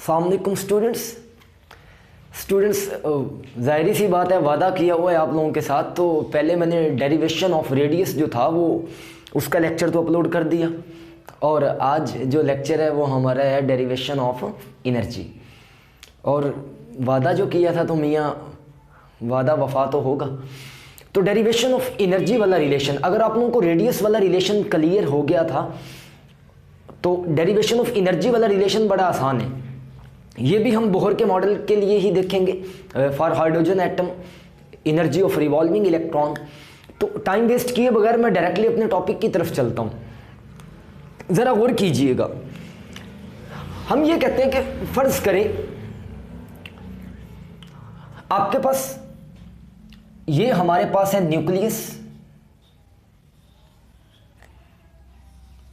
अस्सलामुअलैकुम स्टूडेंट्स, ज़ाहिर सी बात है, वादा किया हुआ है आप लोगों के साथ। तो पहले मैंने डेरिवेशन ऑफ रेडियस जो था वो उसका लेक्चर तो अपलोड कर दिया, और आज जो लेक्चर है वो हमारा है डेरिवेशन ऑफ एनर्जी। और वादा जो किया था तो मियाँ वादा वफा तो होगा। तो डेरिवेशन ऑफ एनर्जी वाला रिलेशन, अगर आप लोगों को रेडियस वाला रिलेशन क्लियर हो गया था तो डेरिवेशन ऑफ एनर्जी वाला रिलेशन बड़ा आसान है। ये भी हम बोहर के मॉडल के लिए ही देखेंगे, for hydrogen atom energy of revolving electron. तो टाइम वेस्ट किए बगैर मैं डायरेक्टली अपने टॉपिक की तरफ चलता हूँ। ज़रा गौर कीजिएगा, हम ये कहते हैं कि फ़र्ज़ करें आपके पास, ये हमारे पास है न्यूक्लियस,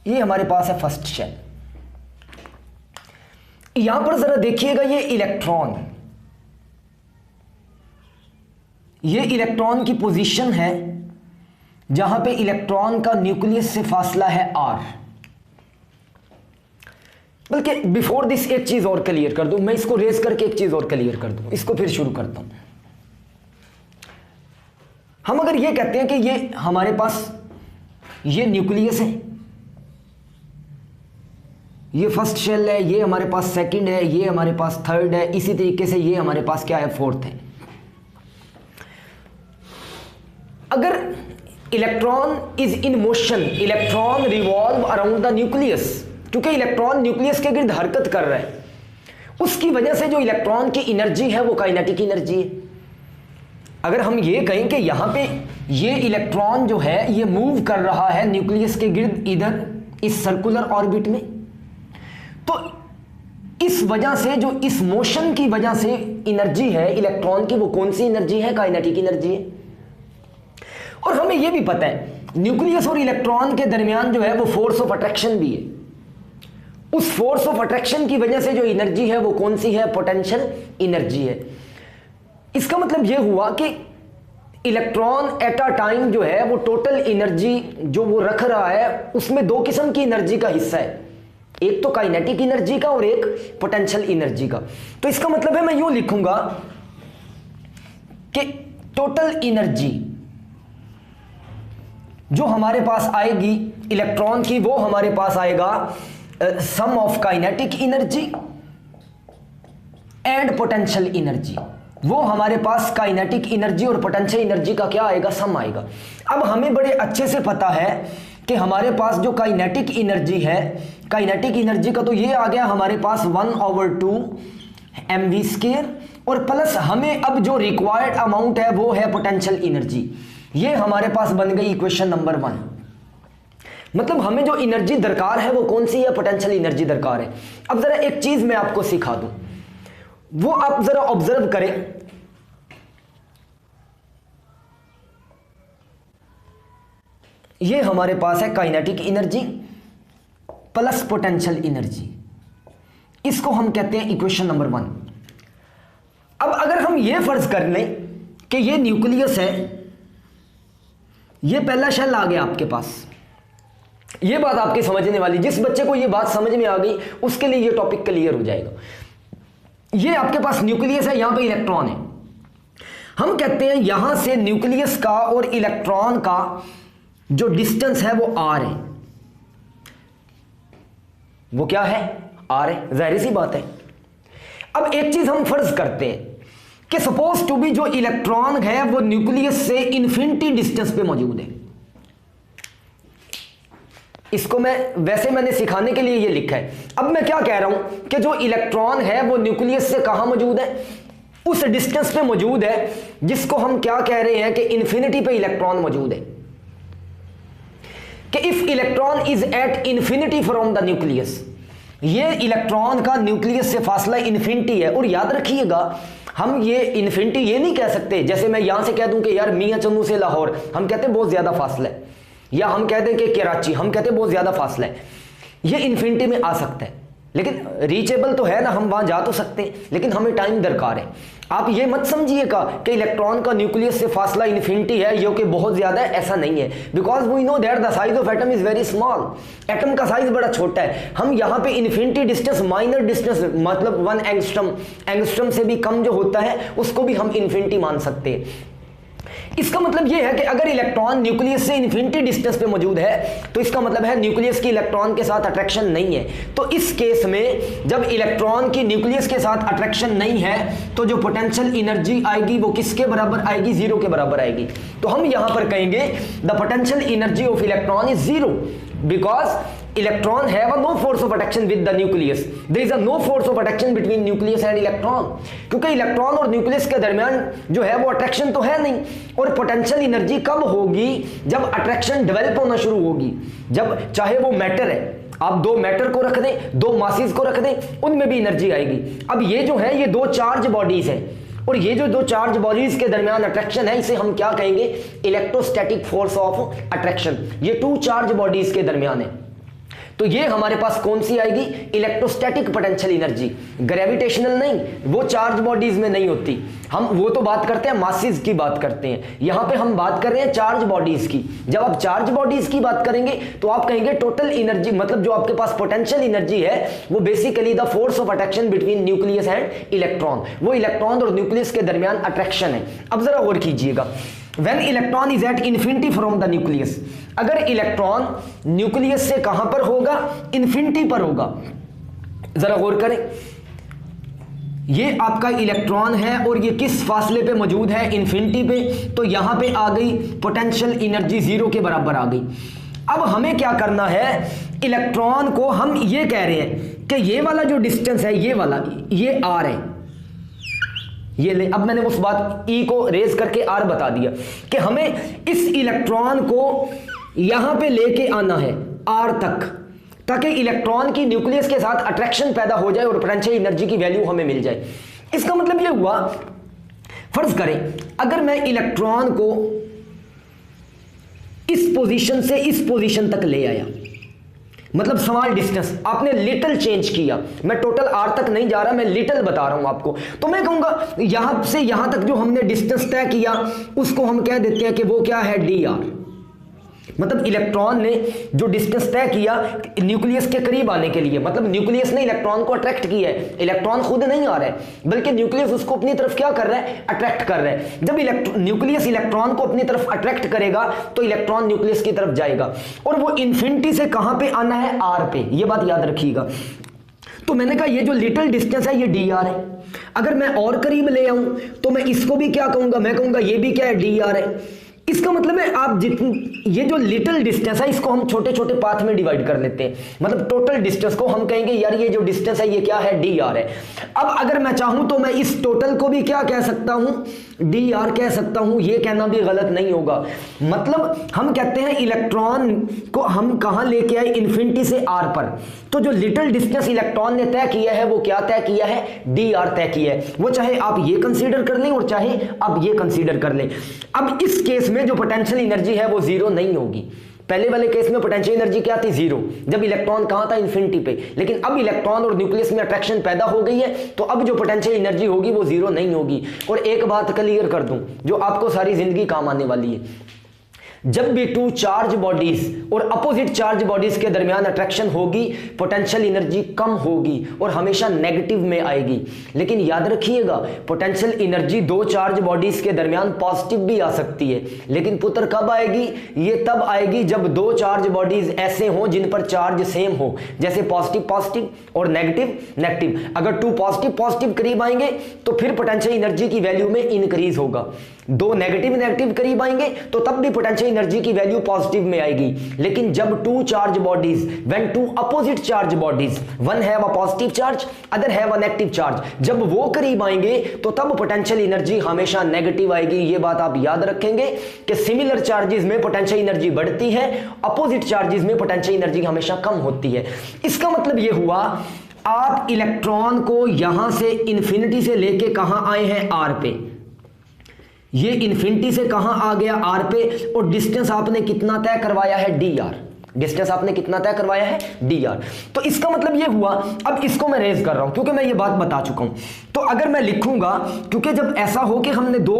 ये हमारे पास है फर्स्ट शेल। यहां पर जरा देखिएगा, ये इलेक्ट्रॉन की पोजीशन है जहां पे इलेक्ट्रॉन का न्यूक्लियस से फासला है r। बल्कि बिफोर दिस एक चीज और क्लियर कर दूं, मैं इसको रेज करके एक चीज और क्लियर कर दूं, इसको फिर शुरू करता हूं। हम अगर ये कहते हैं कि ये हमारे पास ये न्यूक्लियस है, ये फर्स्ट शेल है, ये हमारे पास सेकंड है, ये हमारे पास थर्ड है, इसी तरीके से ये हमारे पास क्या है, फोर्थ है। अगर electron is in motion, electron revolve around the nucleus, क्योंकि इलेक्ट्रॉन न्यूक्लियस के गिर्द हरकत कर रहा है, उसकी वजह से जो इलेक्ट्रॉन की एनर्जी है वो काइनेटिक एनर्जी है। अगर हम ये कहें कि यहां पे ये इलेक्ट्रॉन जो है ये मूव कर रहा है न्यूक्लियस के गिर्द इधर इस सर्कुलर ऑर्बिट में, तो इस वजह से, जो इस मोशन की वजह से एनर्जी है इलेक्ट्रॉन की, वो कौन सी एनर्जी है, काइनेटिक एनर्जी है। और हमें यह भी पता है न्यूक्लियस और इलेक्ट्रॉन के दरमियान जो है वो फोर्स ऑफ अट्रैक्शन भी है। उस फोर्स ऑफ अट्रैक्शन की वजह से जो एनर्जी है वो कौन सी है, पोटेंशियल एनर्जी है। इसका मतलब यह हुआ कि इलेक्ट्रॉन एट अ टाइम जो है वो टोटल एनर्जी जो वो रख रहा है उसमें दो किस्म की एनर्जी का हिस्सा है, एक तो काइनेटिक एनर्जी का और एक पोटेंशियल एनर्जी का। तो इसका मतलब है मैं यूं लिखूंगा कि टोटल एनर्जी जो हमारे पास आएगी इलेक्ट्रॉन की, वो हमारे पास आएगा sum of kinetic energy and potential energy. वो हमारे पास काइनेटिक एनर्जी और पोटेंशियल एनर्जी का क्या आएगा, सम आएगा। अब हमें बड़े अच्छे से पता है कि हमारे पास जो काइनेटिक एनर्जी है, काइनेटिक एनर्जी का तो ये आ गया हमारे पास 1/2 mv², और प्लस हमें अब जो रिक्वायर्ड अमाउंट है वो है पोटेंशियल एनर्जी। ये हमारे पास बन गई इक्वेशन नंबर 1। मतलब हमें जो एनर्जी दरकार है वो कौन सी है, पोटेंशियल एनर्जी दरकार है। अब जरा एक चीज मैं आपको सिखा दूं, वो आप जरा ऑब्जर्व करें। ये हमारे पास है kinetic energy plus potential energy, इसको हम कहते हैं इक्वेशन नंबर 1। अब अगर हम ये फर्ज कर लें कि ये न्यूक्लियस है, ये पहला शेल आ गया आपके पास। ये बात आपकी समझने वाली, जिस बच्चे को ये बात समझ में आ गई उसके लिए ये टॉपिक क्लियर हो जाएगा। ये आपके पास न्यूक्लियस है, यहां पे इलेक्ट्रॉन है। हम कहते हैं यहां से न्यूक्लियस का और इलेक्ट्रॉन का जो डिस्टेंस है वो r है। वो क्या है, r है, जाहिर सी बात है। अब एक चीज हम फर्ज करते हैं कि सपोज टू बी जो इलेक्ट्रॉन है वो न्यूक्लियस से इन्फिनिटी डिस्टेंस पे मौजूद है। इसको मैंने सिखाने के लिए ये लिखा है। अब मैं क्या कह रहा हूं कि जो इलेक्ट्रॉन है वो न्यूक्लियस से कहां मौजूद है, उस डिस्टेंस पे मौजूद है जिसको हम क्या कह रहे हैं कि इन्फिनिटी पे इलेक्ट्रॉन मौजूद है। कि if electron is at infinity from the nucleus, ये इलेक्ट्रॉन का न्यूक्लियस से फासला इन्फिनिटी है। और याद रखिएगा, हम ये इन्फिनिटी ये नहीं कह सकते, जैसे मैं यहां से कह दूं कि यार मियां चन्नू से लाहौर, हम कहते हैं बहुत ज्यादा फासला है, या हम कहते हैं कि कराची, हम कहते हैं बहुत ज्यादा फासला है। ये इन्फिनिटी में आ सकता है, लेकिन रीचेबल तो है ना, हम वहां जा तो सकते हैं, लेकिन हमें टाइम दरकार है। आप ये मत समझिएगा कि इलेक्ट्रॉन का न्यूक्लियस से फासला इन्फिनिटी है, जो कि बहुत ज्यादा है, ऐसा नहीं है। Because we know that the size of atom is very small, atom का साइज बड़ा छोटा है। हम यहाँ पे इन्फिनिटी डिस्टेंस, माइनर डिस्टेंस, मतलब 1 एंगस्ट्रम, एंगस्ट्रम से भी कम जो होता है उसको भी हम इन्फिनिटी मान सकते हैं। इसका मतलब यह है कि अगर इलेक्ट्रॉन न्यूक्लियस से इन्फिनिटी डिस्टेंस पे मौजूद है तो इसका मतलब है न्यूक्लियस की इलेक्ट्रॉन के साथ अट्रैक्शन नहीं है। तो इस केस में जब इलेक्ट्रॉन की न्यूक्लियस के साथ अट्रैक्शन नहीं है तो जो पोटेंशियल एनर्जी आएगी वो किसके बराबर आएगी? जीरो के बराबर आएगी। तो हम यहां पर कहेंगे the potential energy of electron is zero because electron have a no force of attraction with the nucleus. There is a no force of attraction between nucleus and electron. क्योंकि इलेक्ट्रॉन और न्यूक्लियस के दरमियान जो है वो attraction तो है नहीं। और पोटेंशियल एनर्जी कब होगी? जब अट्रैक्शन डेवलप होना शुरू होगी, जब चाहे वो मैटर है, आप दो मैटर को रख दें, दो मासेस को रख दें, उनमें भी एनर्जी आएगी। अब ये जो है ये दो चार्ज बॉडीज है और ये जो दो चार्ज बॉडीज के दरमियान अट्रैक्शन है इसे हम क्या कहेंगे? Electrostatic force of attraction. ये टू चार्ज बॉडीज के दरमियान है। तो ये हमारे पास कौन सी आएगी? इलेक्ट्रोस्टैटिक पोटेंशियल एनर्जी, ग्रेविटेशनल नहीं, वो चार्ज बॉडीज में नहीं होती। हम वो तो बात करते हैं मासेस की बात करते हैं, यहां पे हम बात कर रहे हैं चार्ज बॉडीज की। जब आप चार्ज बॉडीज की बात करेंगे तो आप कहेंगे टोटल एनर्जी, मतलब जो आपके पास पोटेंशियल एनर्जी है वो basically the force of attraction between nucleus and electron. वो इलेक्ट्रॉन और न्यूक्लियस के दरमियान अट्रैक्शन है। अब जरा गौर कीजिएगा, when electron is at infinity from the nucleus, अगर इलेक्ट्रॉन न्यूक्लियस से कहां पर होगा? इन्फिनिटी पर होगा। जरा गौर करें, ये आपका इलेक्ट्रॉन है और ये किस फासले पे मौजूद है? इन्फिनिटी पे। तो यहां पे आ गई पोटेंशियल एनर्जी जीरो के बराबर आ गई। अब हमें क्या करना है? इलेक्ट्रॉन को हम ये कह रहे हैं कि ये वाला जो डिस्टेंस है, ये वाला, ये आर है, ये ले। अब मैंने उस बात ई को रेज करके आर बता दिया कि हमें इस इलेक्ट्रॉन को यहां पे लेके आना है आर तक, ताकि इलेक्ट्रॉन की न्यूक्लियस के साथ अट्रैक्शन पैदा हो जाए और पोटेंशियल एनर्जी की वैल्यू हमें मिल जाए। इसका मतलब ये हुआ, फर्ज करें अगर मैं इलेक्ट्रॉन को इस पोजीशन से इस पोजीशन तक ले आया, मतलब स्मॉल डिस्टेंस, आपने लिटिल चेंज किया, मैं टोटल आर तक नहीं जा रहा, मैं लिटिल बता रहा हूं आपको, तो मैं कहूंगा यहां से यहां तक जो हमने डिस्टेंस तय किया उसको हम कह देते हैं कि वो क्या है? D R. मतलब इलेक्ट्रॉन ने जो डिस्टेंस तय किया न्यूक्लियस के करीब आने के लिए, मतलब न्यूक्लियस ने इलेक्ट्रॉन को अट्रैक्ट किया है, इलेक्ट्रॉन खुद नहीं आ रहा है, बल्कि न्यूक्लियस उसको अपनी तरफ क्या कर रहा है? अट्रैक्ट कर रहा है। जब न्यूक्लियस इलेक्ट्रॉन को अपनी तरफ अट्रैक्ट करेगा तो इलेक्ट्रॉन न्यूक्लियस की तरफ जाएगा और वो इन्फिनिटी से कहां पे आना है? आर पे। ये बात याद रखिएगा। तो मैंने कहा ये जो लिटिल डिस्टेंस है ये डी आर है। अगर मैं और करीब ले आऊं तो मैं इसको भी क्या कहूंगा? मैं कहूंगा ये भी क्या है? डी आर है। इसका मतलब है आप जितनी ये जो लिटिल डिस्टेंस है इसको हम छोटे छोटे पाथ में डिवाइड कर लेते हैं, मतलब टोटल डिस्टेंस को हम कहेंगे यार ये जो डिस्टेंस है ये क्या है? डी आर है। अब अगर मैं चाहूं तो मैं इस टोटल को भी क्या कह सकता हूं? डी आर कह सकता हूं। ये कहना भी गलत नहीं होगा। मतलब हम कहते हैं इलेक्ट्रॉन को हम कहां लेके आए? इन्फिनिटी से आर पर। तो जो लिटिल डिस्टेंस इलेक्ट्रॉन ने तय किया है वो क्या तय किया है? डी आर तय किया है। वो चाहे आप ये कंसीडर कर लें और चाहे आप ये कंसीडर कर लें। अब इस केस में जो पोटेंशियल एनर्जी है वो जीरो नहीं होगी। पहले वाले केस में पोटेंशियल एनर्जी क्या थी? जीरो, जब इलेक्ट्रॉन कहां था? इन्फिनिटी पे। लेकिन अब इलेक्ट्रॉन और न्यूक्लियस में अट्रैक्शन पैदा हो गई है तो अब जो पोटेंशियल एनर्जी होगी वो जीरो नहीं होगी। और एक बात क्लियर कर दूं जो आपको सारी जिंदगी काम आने वाली है, जब भी टू चार्ज बॉडीज और अपोजिट चार्ज बॉडीज के दरमियान अट्रैक्शन होगी पोटेंशियल एनर्जी कम होगी और हमेशा नेगेटिव में आएगी। लेकिन याद रखिएगा पोटेंशियल एनर्जी दो चार्ज बॉडीज के दरमियान पॉजिटिव भी आ सकती है, लेकिन पुत्र कब आएगी? ये तब आएगी जब दो चार्ज बॉडीज ऐसे हों जिन पर चार्ज सेम हो, जैसे पॉजिटिव पॉजिटिव और नेगेटिव नेगेटिव। अगर टू पॉजिटिव पॉजिटिव करीब आएंगे तो फिर पोटेंशियल एनर्जी की वैल्यू में इंक्रीज होगा, दो नेगेटिव नेगेटिव करीब आएंगे तो तब भी पोटेंशियल एनर्जी की वैल्यू पॉजिटिव में आएगी। लेकिन जब two charge bodies, when two opposite charge bodies, one have a positive charge other have a negative charge, जब वो करीब आएंगे तो तब पोटेंशियल एनर्जी हमेशा नेगेटिव आएगी। ये बात आप याद रखेंगे कि सिमिलर चार्जेस में पोटेंशियल एनर्जी बढ़ती है, अपोजिट चार्जेस में पोटेंशियल एनर्जी हमेशा कम होती है। इसका मतलब ये हुआ आप इलेक्ट्रॉन को यहां से इंफिनिटी से लेके कहां आए हैं? आर पे। ये इन्फिनिटी से कहां आ गया? आर पे। और डिस्टेंस आपने कितना तय करवाया है? D R. डिस्टेंस आपने कितना तय करवाया है, dr। तो इसका मतलब ये हुआ, अब इसको मैं रेज कर रहा हूं क्योंकि मैं ये बात बता चुका हूं। तो अगर मैं लिखूंगा, क्योंकि जब ऐसा हो कि हमने दो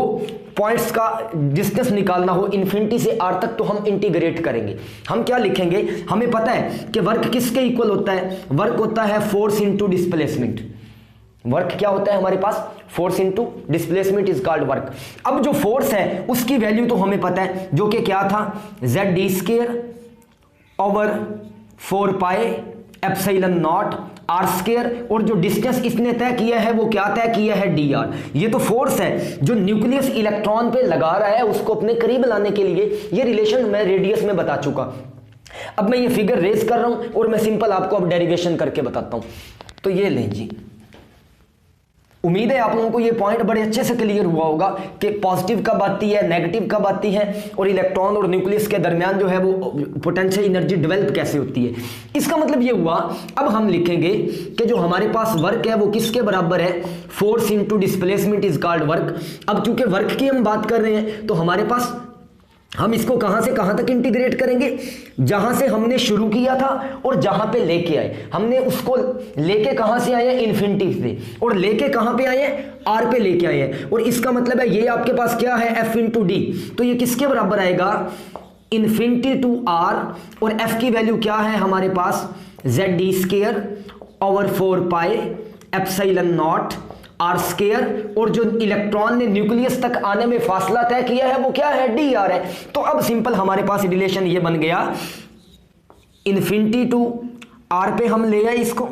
पॉइंट्स का डिस्टेंस निकालना हो इन्फिनिटी से r तक, तो हम इंटीग्रेट करेंगे। हम क्या लिखेंगे, हमें पता है कि वर्क किसके इक्वल होता है, वर्क होता है फोर्स इंटू डिस्प्लेसमेंट। वर्क क्या होता है हमारे पास, force into displacement is called work. अब जो फोर्स है उसकी वैल्यू तो हमें पता है, जो कि क्या था, ZD² over 4 pi epsilon not r², और जो डिस्टेंस इसने तय किया है वो क्या तय किया है, dr। ये तो फोर्स है जो न्यूक्लियस इलेक्ट्रॉन पे लगा रहा है उसको अपने करीब लाने के लिए। ये रिलेशन मैं रेडियस में बता चुका। अब मैं ये फिगर रेज कर रहा हूं और मैं सिंपल आपको अब डेरिवेशन करके बताता हूं। तो ये लें जी, उम्मीद है आप लोगों को ये पॉइंट बड़े अच्छे से क्लियर हुआ होगा कि पॉजिटिव कब आती है, नेगेटिव कब आती है, और इलेक्ट्रॉन और न्यूक्लियस के दरमियान जो है वो पोटेंशियल एनर्जी डेवलप कैसे होती है। इसका मतलब ये हुआ, अब हम लिखेंगे कि जो हमारे पास वर्क है वो किसके बराबर है, force into displacement is called work. अब चूंकि वर्क की हम बात कर रहे हैं तो हमारे पास, हम इसको कहां से कहां तक इंटीग्रेट करेंगे, जहां से हमने शुरू किया था और जहां पे लेके आए। हमने उसको लेके कहां से आए, इन्फिनिटी से, और लेके कहां पे आए, आर पे लेके आए हैं। और इसका मतलब है ये आपके पास क्या है, एफ इंटू डी। तो ये किसके बराबर आएगा, इन्फिनिटी टू आर, और एफ की वैल्यू क्या है हमारे पास, ZD² over 4 pi epsilon not r², और जो इलेक्ट्रॉन ने न्यूक्लियस तक आने में फासला तय किया है वो क्या है, dr है। तो अब सिंपल हमारे पास रिलेशन ये बन गया, इन्फिनिटी टू r पे हम ले आए इसको,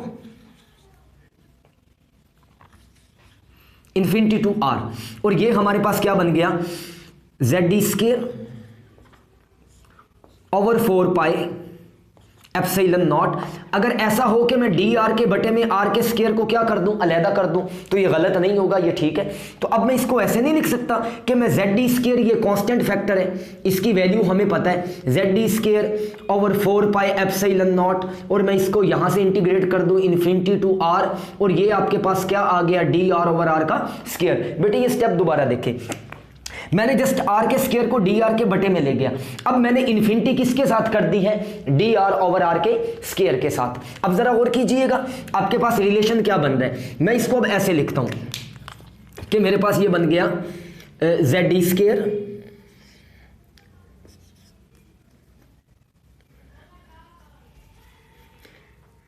इन्फिनिटी टू r, और ये हमारे पास क्या बन गया, ZD² over 4 pi epsilon not. अगर ऐसा हो कि मैं dr के बटे में r के स्क्वायर को क्या कर दूं, अलहदा कर दूं, तो ये गलत नहीं होगा, ये ठीक है। तो अब मैं इसको ऐसे नहीं लिख सकता कि मैं ZD², ये कांस्टेंट फैक्टर है, इसकी वैल्यू हमें पता है, ZD² over 4 pi epsilon not, और मैं इसको यहां से इंटीग्रेट कर दूं इन्फिनिटी टू r, और ये आपके पास क्या आ गया, dr ओवर r का स्क्वायर। बेटे ये स्टेप दोबारा देखें, मैंने जस्ट r के स्क्वायर को dr के बटे में ले गया। अब मैंने इन्फिनिटी किसके साथ कर दी है, dr ओवर r के स्क्वायर के साथ। अब जरा और कीजिएगा, आपके पास रिलेशन क्या बन रहा है। मैं इसको अब ऐसे लिखता हूं कि मेरे पास ये बन गया ZD²,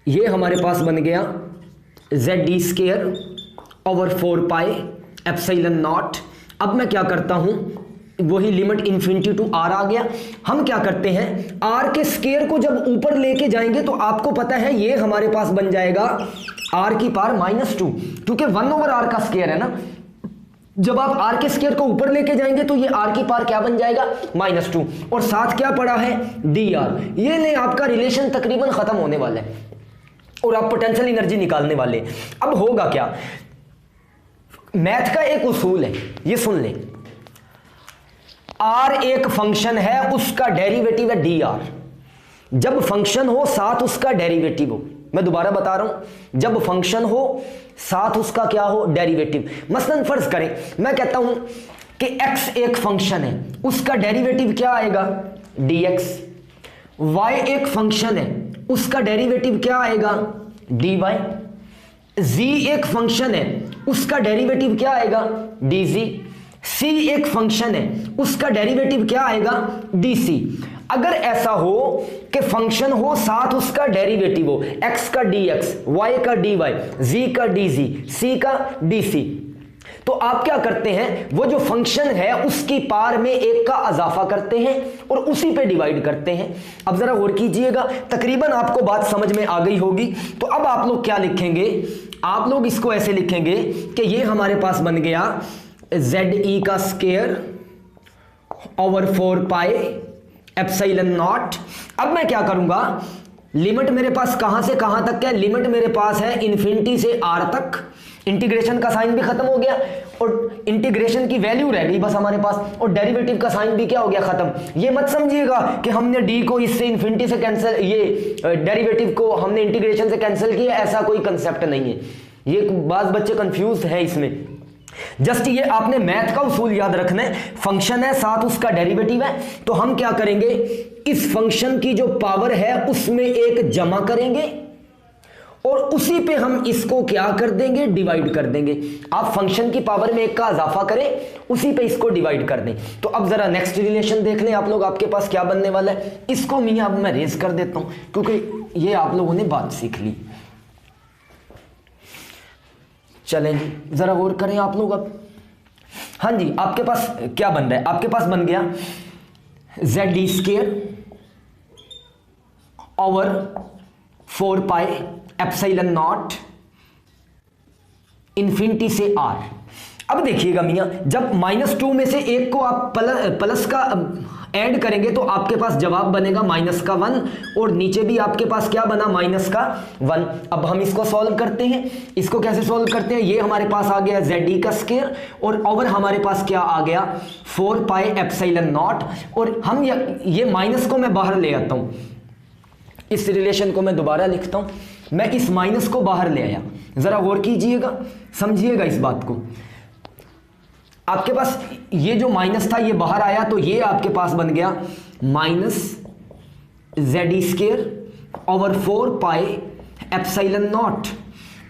ये हमारे पास बन गया ZD² over 4 pi epsilon not. अब मैं क्या करता हूं, वही लिमिट इन्फिनिटी टू r आ गया। हम क्या करते हैं, r के स्क्वायर को जब ऊपर लेके जाएंगे तो आपको पता है ये हमारे पास बन जाएगा r की पावर -2, क्योंकि 1 ओवर r का स्क्वायर है ना। जब आप r के स्क्वायर को ऊपर लेके जाएंगे तो ये r की पावर क्या बन जाएगा, -2, और साथ क्या पड़ा है, dr। ये ले आपका रिलेशन तकरीबन खत्म होने वाला है और आप पोटेंशियल एनर्जी निकालने वाले। अब होगा क्या, मैथ का एक उसूल है, ये सुन लें, r एक फंक्शन है, उसका डेरिवेटिव है dr। जब फंक्शन हो साथ उसका डेरिवेटिव हो, मैं दोबारा बता रहा हूं, जब फंक्शन हो साथ उसका क्या हो, डेरिवेटिव। मसलन फर्ज करें मैं कहता हूं कि x एक फंक्शन है, उसका डेरिवेटिव क्या आएगा, dx। y एक फंक्शन है, उसका डेरिवेटिव क्या आएगा, dy। z एक फंक्शन है, उसका डेरिवेटिव क्या आएगा, dz। c एक फंक्शन है, उसका डेरिवेटिव क्या आएगा, dc। अगर ऐसा हो कि फंक्शन हो साथ उसका डेरिवेटिव हो, x का dx, y का dy, z का dz, c का dc, तो आप क्या करते हैं, वो जो फंक्शन है उसकी पावर में एक का इजाफा करते हैं और उसी पे डिवाइड करते हैं। अब जरा गौर कीजिएगा, तकरीबन आपको बात समझ में आ गई होगी। तो अब आप लोग क्या लिखेंगे, आप लोग इसको ऐसे लिखेंगे कि ये हमारे पास बन गया ZE का square over 4 pi epsilon not. अब मैं क्या करूंगा, लिमिट मेरे पास कहां से कहां तक है, लिमिट मेरे पास है इन्फिनिटी से r तक। इंटीग्रेशन का साइन भी खत्म हो गया और इंटीग्रेशन की वैल्यू रह गई बस हमारे पास, और डेरिवेटिव का साइन भी क्या हो गया, खत्म। ये मत समझिएगा कि हमने d को इससे इन्फिनिटी से कैंसिल, ये डेरिवेटिव को हमने इंटीग्रेशन से कैंसिल किया, ऐसा कोई कंसेप्ट नहीं है। ये बाज़ बच्चे कंफ्यूज हैं इसमें। जस्ट ये आपने मैथ का उसूल याद रखना है, फंक्शन है साथ उसका डेरिवेटिव है, तो हम क्या करेंगे, इस फंक्शन की जो पावर है उसमें एक जमा करेंगे और उसी पे हम इसको क्या कर देंगे, डिवाइड कर देंगे। आप फंक्शन की पावर में एक का इजाफा करें, उसी पे इसको डिवाइड कर दें। तो अब जरा नेक्स्ट रिलेशन देख लें आप लोग, आपके पास क्या बनने वाला है। इसको अब मैं रेज कर देता हूं क्योंकि ये आप लोगों ने बात सीख ली। चलें जी, जरा गौर करें आप लोग अब। हाँ जी, आपके पास क्या बन रहा है, आपके पास बन गया ZD square over 4 pi epsilon not infinity से R। अब देखिएगा मियां, जब -2 में से एक को आप प्लस का ऐड करेंगे तो आपके पास जवाब बनेगा -1 और नीचे भी आपके पास क्या बना, -1। अब हम इसको सॉल्व करते हैं। इसको कैसे सॉल्व करते हैं, ये हमारे पास आ गया ZD का स्क्वायर और ओवर हमारे पास क्या आ गया 4 पाई एप्सिलॉन नॉट। और हम ये माइनस को मैं बाहर ले आता हूं, इस रिलेशन को मैं दोबारा लिखता हूं। मैं इस माइनस को बाहर ले आया, जरा गौर कीजिएगा, समझिएगा इस बात को। आपके पास ये जो माइनस था ये बाहर आया तो ये आपके पास बन गया -ZD square over 4 pi epsilon not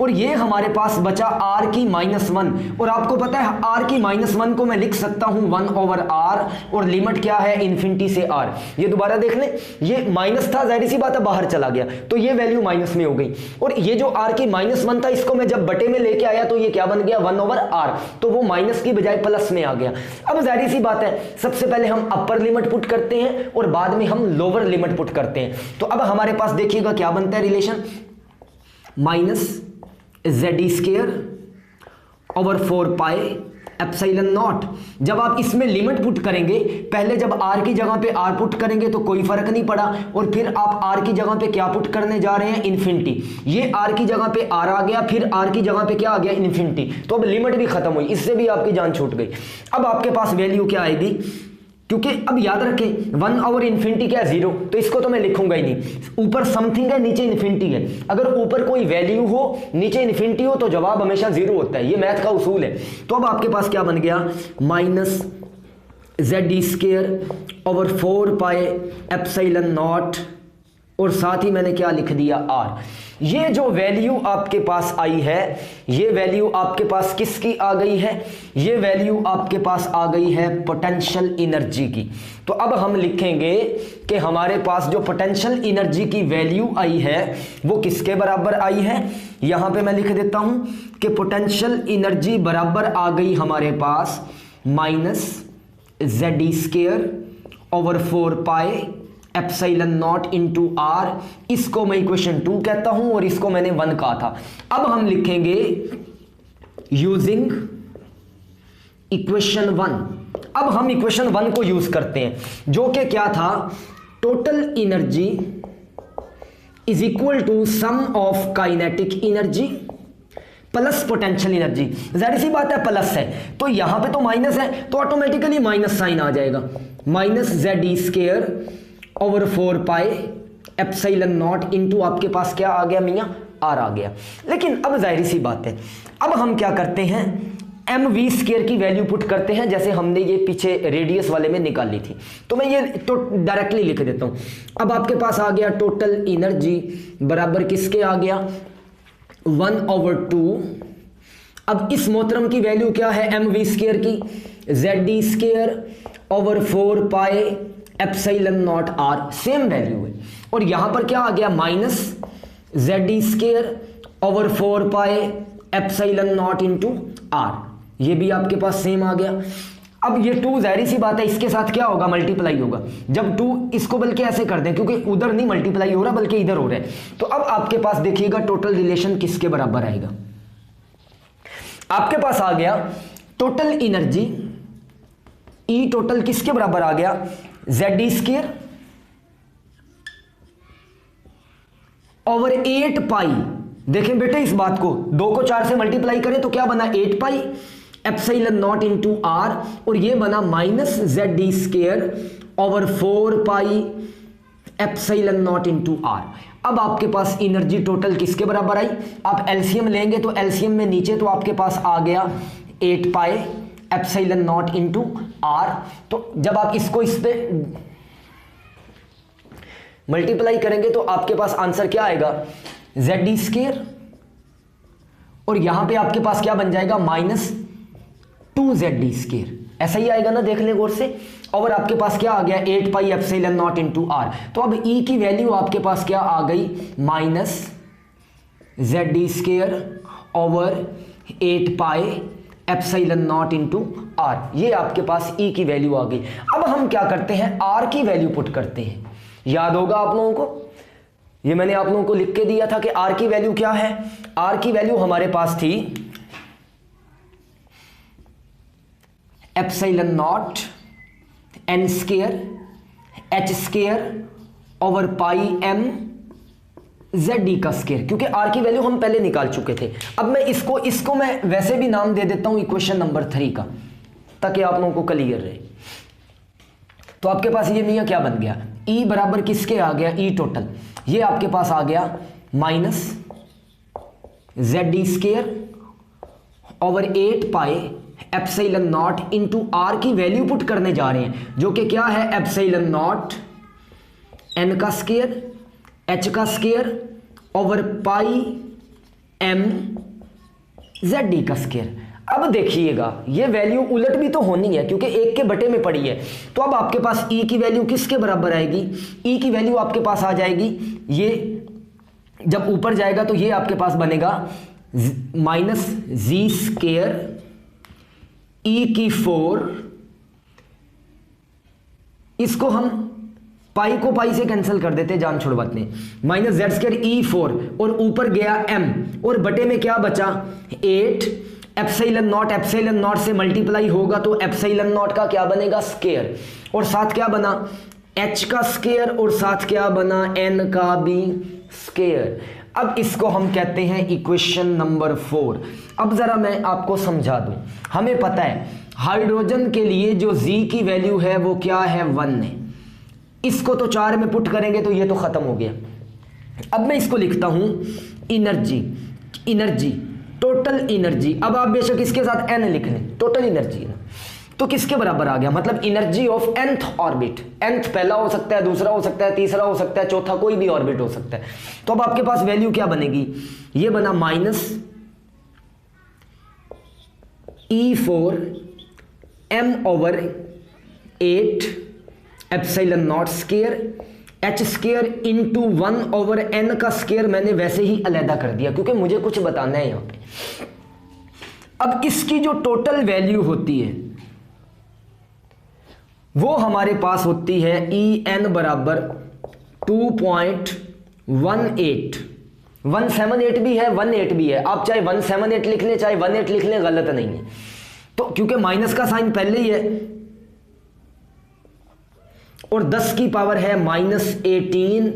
और ये हमारे पास बचा R की -1। और आपको पता है R की -1 को मैं लिख सकता हूं 1/R और लिमिट क्या है, इन्फिनिटी से R। ये दोबारा देख लें, ये माइनस था, जाहिर सी बात है बाहर चला गया तो ये वैल्यू माइनस में हो गई। और ये जो R की -1 था इसको मैं जब बटे में लेके आया तो ये क्या बन गया 1/R, तो वो माइनस की बजाय प्लस में आ गया। अब जाहिर सी बात है सबसे पहले हम अपर लिमिट पुट करते हैं और बाद में हम लोअर लिमिट पुट करते हैं। तो अब हमारे पास देखिएगा क्या बनता है relation, -ZD square over 4 pi epsilon not. जब आप इसमें लिमिट पुट करेंगे, पहले जब R की जगह पे R पुट करेंगे तो कोई फर्क नहीं पड़ा, और फिर आप R की जगह पे क्या पुट करने जा रहे हैं, इन्फिनिटी। ये R की जगह पे R आ गया, फिर R की जगह पे क्या आ गया, इन्फिनिटी। तो अब लिमिट भी खत्म हुई, इससे भी आपकी जान छूट गई। अब आपके पास वैल्यू क्या आएगी, क्योंकि अब याद रखें 1 ओवर इन्फिनिटी क्या है, 0, तो इसको तो मैं लिखूंगा ही नहीं। ऊपर समथिंग है, नीचे इन्फिनिटी है। अगर ऊपर कोई वैल्यू हो, नीचे इन्फिनिटी हो, तो जवाब हमेशा 0 होता है। ये मैथ का उसूल है। तो अब आपके पास क्या बन गया, -ZD square over 4 pi epsilon not और साथ ही मैंने क्या लिख दिया, R। ये जो वैल्यू आपके पास आई है, ये वैल्यू आपके पास किसकी आ गई है, ये वैल्यू आपके पास आ गई है पोटेंशियल एनर्जी की। तो अब हम लिखेंगे कि हमारे पास जो पोटेंशियल एनर्जी की वैल्यू आई है वो किसके बराबर आई है। यहां पे मैं लिख देता हूं कि पोटेंशियल एनर्जी बराबर आ गई हमारे पास -ZD स्क्वायर ओवर 4 पाई एप्सिलॉन नॉट इंटू R। इसको मैं इक्वेशन 2 कहता हूं और इसको मैंने 1 कहा था। अब हम लिखेंगे यूजिंग इक्वेशन 1। अब हम इक्वेशन 1 को यूज करते हैं, जो कि क्या था, total energy is equal to sum of kinetic energy plus potential energy. जाहिर सी बात है प्लस है, तो यहां पे तो माइनस है तो ऑटोमेटिकली माइनस साइन आ जाएगा। -ZD स्क्वायर ओवर 4 पाई एप्सिलॉन नॉट इंटू आपके पास क्या आ गया मियां, R आ गया। लेकिन अब जाहिर सी बात है, अब हम क्या करते हैं, mv स्क्वायर की वैल्यू पुट करते हैं, जैसे हमने ये पीछे रेडियस वाले में निकाली थी। तो मैं ये तो डायरेक्टली लिख देता हूं। अब आपके पास आ गया टोटल एनर्जी बराबर किसके आ गया, 1/2। अब इस मोहतरम की वैल्यू क्या है mv स्क्वायर की, ZD square over 4 pi epsilon not R, same value है। और यहां पर क्या आ गया, -ZD स्क्वायर ओवर 4 पाई एप्सिलॉन नॉट इंटू R। ये भी आपके पास सेम आ गया। अब ये 2 जाहिर सी बात है इसके साथ क्या होगा, मल्टीप्लाई होगा। जब 2 इसको बल्कि ऐसे कर दें, क्योंकि उधर नहीं मल्टीप्लाई हो रहा बल्कि इधर हो रहा है। तो अब आपके पास देखिएगा टोटल रिलेशन किसके बराबर आएगा, आपके पास आ गया टोटल एनर्जी E टोटल किसके बराबर आ गया, ZD स्क्वायर ओवर 8 पाई। देखें बेटे इस बात को, 2 को 4 से मल्टीप्लाई करें तो क्या बना, 8 pi epsilon naught into R, और ये बना -ZD स्क्वायर ओवर 4 पाई एप्सिलॉन नॉट इंटू R। अब आपके पास एनर्जी टोटल किसके बराबर आई, आप एलसीएम लेंगे तो एलसीएम में नीचे तो आपके पास आ गया 8 pi epsilon naught into r. तो जब आप इसको इस पे मल्टीप्लाई करेंगे तो आपके पास आंसर क्या आएगा, जेड स्क्वायर, और यहां पे आपके पास क्या बन जाएगा, -2z स्क्वायर। ऐसा ही आएगा ना, देख ले गौर से। और आपके पास क्या आ गया, 8 pi epsilon naught into r. तो अब ई की वैल्यू आपके पास क्या आ गई, -z square over 8 pi epsilon naught into r. ये आपके पास ई की वैल्यू आ गई। अब हम क्या करते हैं, आर की वैल्यू पुट करते हैं। याद होगा आप लोगों को, ये मैंने आप लोगों को लिख के दिया था कि आर की वैल्यू क्या है। आर की वैल्यू हमारे पास थी epsilon naught n square h square over pi m z d का स्क्वायर, क्योंकि आर की वैल्यू हम पहले निकाल चुके थे। अब मैं इसको मैं वैसे भी नाम दे देता हूं इक्वेशन नंबर 3 का, ताकि आप लोगों को क्लियर रहे। तो आपके पास ये मियां क्या बन गया, ई बराबर किसके आ गया, ई टोटल, ये आपके पास आ गया -z square over 8 pi epsilon naught into r की वैल्यू पुट करने जा रहे हैं, जो कि क्या है, एप्सिलॉन नॉट एन का स्क्वायर एच का square over pi m z d का स्क्वायर। अब देखिएगा ये वैल्यू उलट भी तो होनी है, क्योंकि एक के बटे में पड़ी है। तो अब आपके पास ई की वैल्यू किसके बराबर आएगी, ई की वैल्यू आपके पास आ जाएगी, ये जब ऊपर जाएगा तो ये आपके पास बनेगा -z स्क्वायर ई की 4, इसको हम पाई को पाई से कैंसिल कर देते, जान छुड़वाते हैं, -z स्क्वायर ई 4 और ऊपर गया m और बटे में क्या बचा 8। एप्सिलॉन नॉट से मल्टीप्लाई होगा तो एप्सिलॉन नॉट का क्या बनेगा, स्क्वायर, और साथ क्या बना h का स्क्वायर, और साथ क्या बना n का भी स्क्वायर। अब इसको हम कहते हैं इक्वेशन नंबर 4। अब जरा मैं आपको समझा दूं, हमें पता है हाइड्रोजन के लिए जो z की वैल्यू है वो क्या है, 1 है। इसको तो 4 में पुट करेंगे तो ये तो खत्म हो गया। अब मैं इसको लिखता हूं एनर्जी टोटल एनर्जी। अब आप बेशक इसके साथ n लिख लें, टोटल एनर्जी ना, तो किसके बराबर आ गया, मतलब energy of nth orbit. nth पहला हो सकता है, दूसरा हो सकता है, तीसरा हो सकता है, चौथा कोई भी ऑर्बिट हो सकता है। तो अब आपके पास वैल्यू क्या बनेगी, ये बना -E4 m over 8 epsilon not square h square into 1 over n का स्क्वायर मैंने वैसे ही अलहदा कर दिया, क्योंकि मुझे कुछ बताना है यहां पे। अब इसकी जो टोटल वैल्यू होती है वो हमारे पास होती है En बराबर 2.18। 178 भी है, 18 भी है, आप चाहे 178 लिख लें चाहे 18 लिख लें, गलत नहीं है। तो क्योंकि माइनस का साइन पहले ही है, और 10 की पावर है -18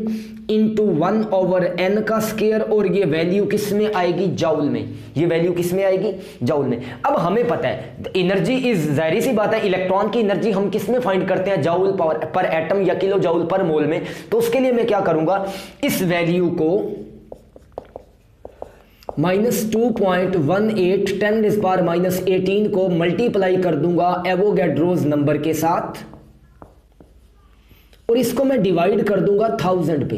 इंटू 1 ओवर n का स्क्वायर, और ये वैल्यू किस में आएगी, जाउल में। ये वैल्यू किस में आएगी, जाउल में। अब हमें पता है एनर्जी इज, जाहिर सी बात है इलेक्ट्रॉन की एनर्जी हम किस में फाइंड करते हैं, जाउल पर एटम या किलो जाउल पर मोल में। तो उसके लिए मैं क्या करूंगा, इस वैल्यू को -2.18 10⁻⁻18 को मल्टीप्लाई कर दूंगा एवोगैड्रोज नंबर के साथ, और इसको मैं डिवाइड कर दूंगा 1000 पे।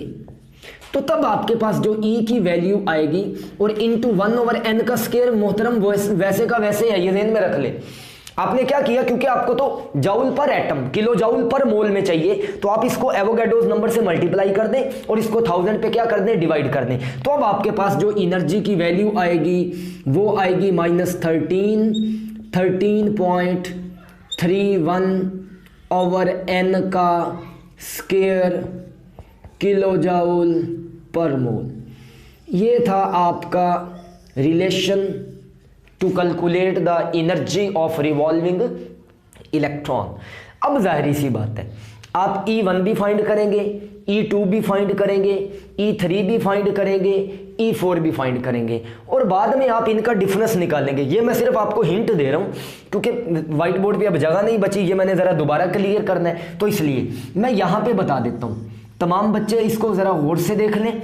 तो तब आपके पास जो E की वैल्यू आएगी, और इंटू 1 ओवर n का स्क्वायर, मोहतरम वैसे का वैसे है, ये ध्यान में रख ले। आपने क्या किया, क्योंकि आपको तो जाउल पर एटम किलो जाउल पर मोल में चाहिए, तो आप इसको एवोगैड्रोज नंबर से मल्टीप्लाई कर दें और इसको 1000 पे क्या कर दें, डिवाइड कर दें। तो अब आपके पास जो एनर्जी की वैल्यू आएगी वो आएगी -13.31 ओवर n का square kilo joule per mole. ये था आपका relation to calculate the energy of revolving electron. अब जाहिर सी बात है आप E1 भी फाइंड करेंगे, E2 भी फाइंड करेंगे, E3 भी फाइंड करेंगे, E4 भी फाइंड करेंगे, और बाद में आप इनका डिफरेंस निकालेंगे। ये मैं सिर्फ आपको हिंट दे रहा हूं, क्योंकि व्हाइट बोर्ड पे अब जगह नहीं बची, ये मैंने ज़रा दोबारा क्लियर करना है, तो इसलिए मैं यहाँ पे बता देता हूँ। तमाम बच्चे इसको ज़रा गौर से देख लें।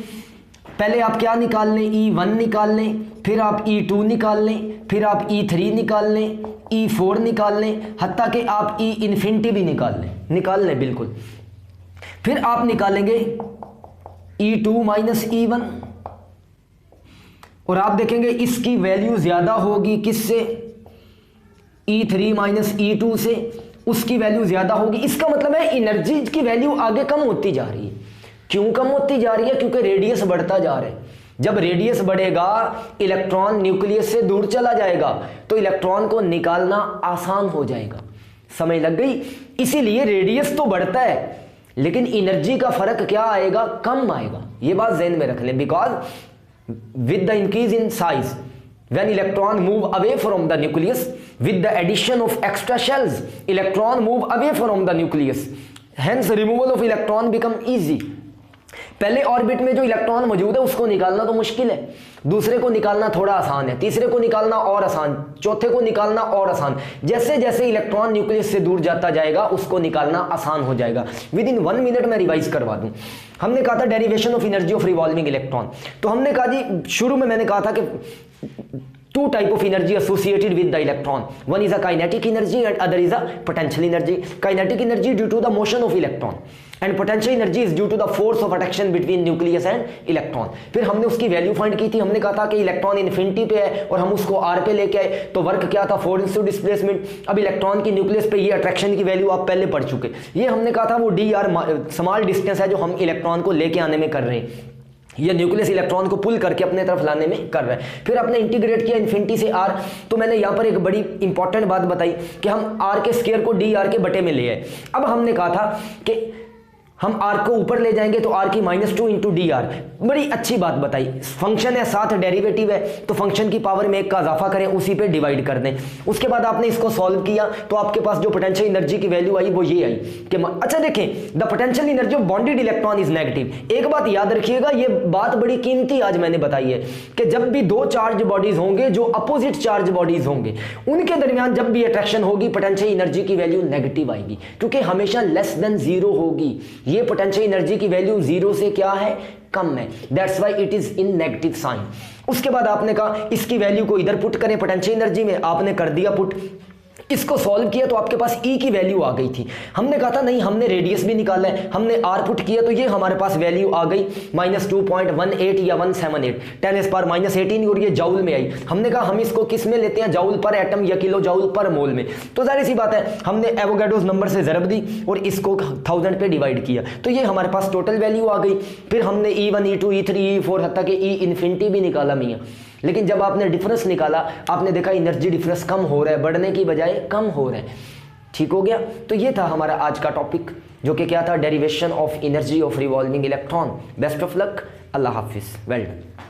पहले आप क्या निकाल लें, E1 निकाल लें, फिर आप E2 निकाल लें, फिर आप E3 निकाल लें, E4 निकाल लें, हत्ता कि आप E इन्फिनिटी भी निकाल लें बिल्कुल। फिर आप निकालेंगे E2 माइनस E1 और आप देखेंगे इसकी वैल्यू ज़्यादा होगी किससे, E3 माइनस E2 से, उसकी वैल्यू ज़्यादा होगी। इसका मतलब है एनर्जी की वैल्यू आगे कम होती जा रही है। क्यों कम होती जा रही है? क्योंकि रेडियस बढ़ता जा रहा है। जब रेडियस बढ़ेगा इलेक्ट्रॉन न्यूक्लियस से दूर चला जाएगा तो इलेक्ट्रॉन को निकालना आसान हो जाएगा। समझ लग गई? इसीलिए रेडियस तो बढ़ता है लेकिन एनर्जी का फर्क क्या आएगा? कम आएगा। ये बात ज़हन में रख लें। Because with the increase in size, when electron move away from the nucleus, with the addition of extra shells, electron move away from the nucleus, hence removal of electron become easy. पहले orbit में जो electron मौजूद है उसको निकालना तो मुश्किल है, दूसरे को निकालना थोड़ा आसान है, तीसरे को निकालना और आसान, चौथे को निकालना और आसान। जैसे जैसे इलेक्ट्रॉन न्यूक्लियस से दूर जाता जाएगा उसको निकालना आसान हो जाएगा। विद इन 1 मिनट में रिवाइज करवा दूं। हमने कहा था derivation of energy of revolving electron. तो हमने कहा जी, शुरू में मैंने कहा था कि 2 type of energy associated with the electron. One is a kinetic energy and other is a potential energy. Kinetic energy due to the motion of electron and potential energy is due to the force of attraction between nucleus and electron. फिर हमने उसकी value find की थी। हमने कहा था कि electron infinity पे है और हम उसको r पे लेके आए तो वर्क क्या था? Force displacement. अब इलेक्ट्रॉन की न्यूक्लियस पे ये अट्रैक्शन की वैल्यू आप पहले पढ़ चुके। ये हमने कहा था वो dr स्मॉल डिस्टेंस है जो हम इलेक्ट्रॉन को लेके आने में कर रहे हैं। ये न्यूक्लियस इलेक्ट्रॉन को पुल करके अपने तरफ लाने में कर रहा है। फिर आपने इंटीग्रेट किया इन्फिनिटी से r। तो मैंने यहाँ पर एक बड़ी इंपॉर्टेंट बात बताई कि हम r के स्क्वायर को dr के बटे में ले आए। अब हमने कहा था कि हम r को ऊपर ले जाएंगे तो r की -2 इंटू डी आर। बड़ी अच्छी बात बताई। फंक्शन है, साथ डेरिवेटिव है, तो फंक्शन की पावर में 1 का इजाफा करें, उसी पे डिवाइड कर दें। उसके बाद आपने इसको सॉल्व किया तो आपके पास जो पोटेंशियल एनर्जी की वैल्यू आई वो ये आई कि अच्छा देखें, the potential energy of bonded electron is negative. एक बात याद रखिएगा, ये बात बड़ी कीमती आज मैंने बताई है कि जब भी 2 चार्ज बॉडीज होंगे जो अपोजिट चार्ज बॉडीज होंगे उनके दरमियान जब भी अट्रैक्शन होगी पोटेंशियल एनर्जी की वैल्यू नेगेटिव आएगी, क्योंकि हमेशा लेस देन 0 होगी। ये पोटेंशियल एनर्जी की वैल्यू 0 से क्या है? कम है। That's why it is in negative sign. उसके बाद आपने कहा इसकी वैल्यू को इधर पुट करें पोटेंशियल एनर्जी में, आपने कर दिया पुट। इसको सॉल्व किया तो आपके पास E की वैल्यू आ गई थी। हमने कहा था नहीं, हमने रेडियस भी निकाला है, हमने R पुट किया तो ये हमारे पास वैल्यू आ गई -2.18 या 178 10⁻18 और ये जाउल में आई। हमने कहा हम इसको किस में लेते हैं? जाउल पर एटम या किलो जाउल पर मोल में। तो जाहिर सी बात है हमने एवोगाड्रोस नंबर से ज़रब दी और इसको 1000 पे डिवाइड किया तो ये हमारे पास टोटल वैल्यू आ गई। फिर हमने E1 E2 E3 E4 हत्ता कि E इन्फिनिटी भी निकाला मियाँ। लेकिन जब आपने डिफरेंस निकाला आपने देखा एनर्जी डिफरेंस कम हो रहा है, बढ़ने की बजाय कम हो रहा है। ठीक हो गया? तो ये था हमारा आज का टॉपिक जो कि क्या था? Derivation of energy of revolving electron. Best of luck. Allah हाफिज़। Well done.